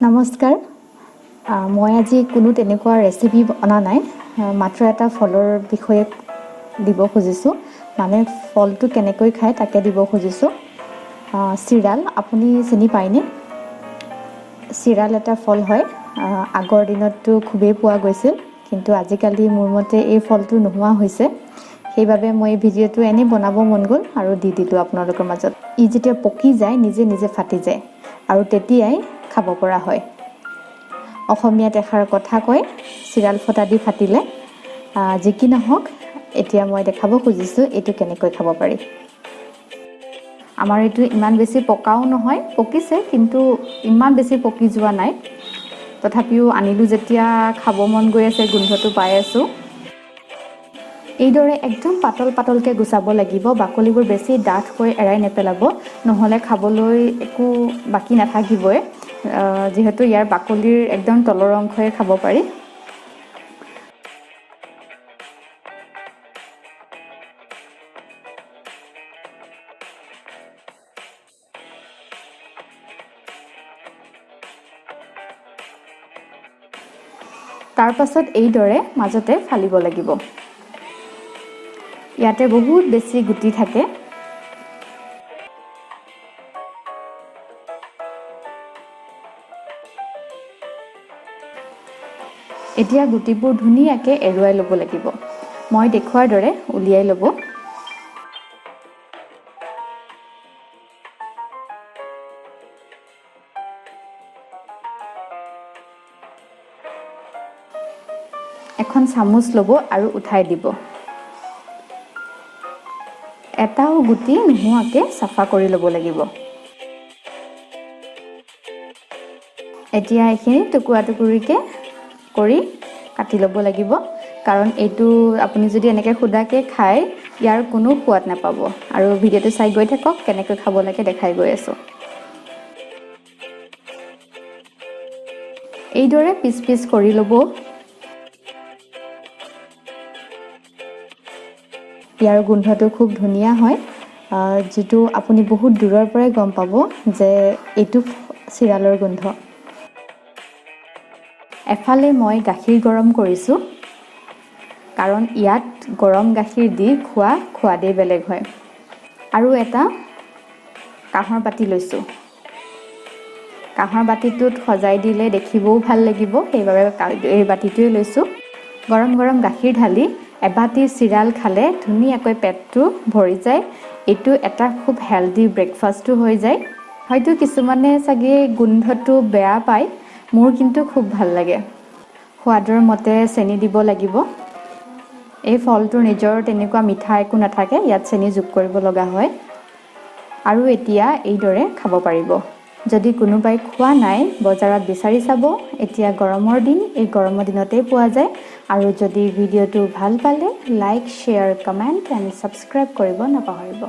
নমস্কাৰ মই আজি কোনো তেনেকুৱা ৰেচিপি বনা নাই মাত্ৰ এটা ফলৰ বিষয়ে দিব খুজিছোঁ মানে ফলটো কেনেকৈ খায় তাকে দিব খুজিছোঁ চিৰাল আপুনি চিনি পায়নে চিৰাল এটা ফল হয় আগৰ দিনতটো খুবেই পোৱা গৈছিল কিন্তু আজিকালি মোৰ মতে এই ফলটো নোহোৱা হৈছে সেইবাবে মই ভিডিঅ'টো এনে বনাব মন গ'ল আৰু দি দিলোঁ আপোনালোকৰ মাজত ই যেতিয়া পকি যায় নিজে নিজে ফাটি যায় আৰু তেতিয়াই খাব পৰা হয় অসমীয়াত এষাৰ কথা কয় চিৰাল ফটা দি ফাটিলে যি কি নহওক এতিয়া মই দেখাব খুজিছোঁ এইটো কেনেকৈ খাব পাৰি আমাৰ এইটো ইমান বেছি পকাও নহয় পকিছে কিন্তু ইমান বেছি পকি যোৱা নাই তথাপিও আনিলোঁ যেতিয়া খাব মন গৈ আছে গোন্ধটো পাই আছোঁ এইদৰে একদম পাতল পাতলকৈ গুচাব লাগিব বাকলিবোৰ বেছি ডাঠকৈ এৰাই নেপেলাব নহ'লে খাবলৈ একো বাকী নাথাকিবই যিহেতু ইয়াৰ বাকলিৰ একদম তলৰ অংশই খাব পাৰি তাৰ পাছত এইদৰে মাজতে ফালিব লাগিব ইয়াতে বহুত বেছি গুটি থাকে এতিয়া গুটিবোৰ ধুনীয়াকৈ এৰুৱাই ল'ব লাগিব মই দেখুৱাৰ দৰে উলিয়াই ল'ব এখন চামুচ ল'ব আৰু উঠাই দিব এটাও গুটি নোহোৱাকৈ চাফা কৰি ল'ব লাগিব এতিয়া এইখিনি টুকুৰা টুকুৰিকৈ কৰি কাটি ল'ব লাগিব কাৰণ এইটো আপুনি যদি এনেকৈ খুদাকৈ খায় ইয়াৰ কোনো সোৱাদ নাপাব আৰু ভিডিঅ'টো চাই গৈ থাকক কেনেকৈ খাব লাগে দেখাই গৈ আছোঁ এইদৰে পিচ পিচ কৰি ল'ব ইয়াৰ গোন্ধটো খুব ধুনীয়া হয় যিটো আপুনি বহুত দূৰৰ পৰাই গম পাব যে এইটো চিৰালৰ গোন্ধ এফালে মই গাখীৰ গৰম কৰিছোঁ কাৰণ ইয়াত গৰম গাখীৰ দি খোৱা সোৱাদেই বেলেগ হয় আৰু এটা কাঁহৰ বাতি লৈছোঁ কাঁহৰ বাতিটোত সজাই দিলে দেখিবও ভাল লাগিব সেইবাবে এই বাতিটোৱে লৈছোঁ গৰম গৰম গাখীৰ ঢালি এবাটি চিৰাল খালে ধুনীয়াকৈ পেটটো ভৰি যায় এইটো এটা খুব হেলদি ব্ৰেকফাষ্টো হৈ যায় হয়তো কিছুমানে চাগে গোন্ধটো বেয়া পায় মোৰ কিন্তু খুব ভাল লাগে সোৱাদৰ মতে চেনি দিব লাগিব এই ফলটোৰ নিজৰ তেনেকুৱা মিঠা একো নাথাকে ইয়াত চেনি যোগ কৰিব লগা হয় আৰু এতিয়া এইদৰে খাব পাৰিব যদি কোনোবাই খোৱা নাই বজাৰত বিচাৰি চাব এতিয়া গৰমৰ দিন এই গৰমৰ দিনতেই পোৱা যায় আৰু যদি ভিডিঅ'টো ভাল পালে like share comment and subscribe কৰিব নাপাহৰিব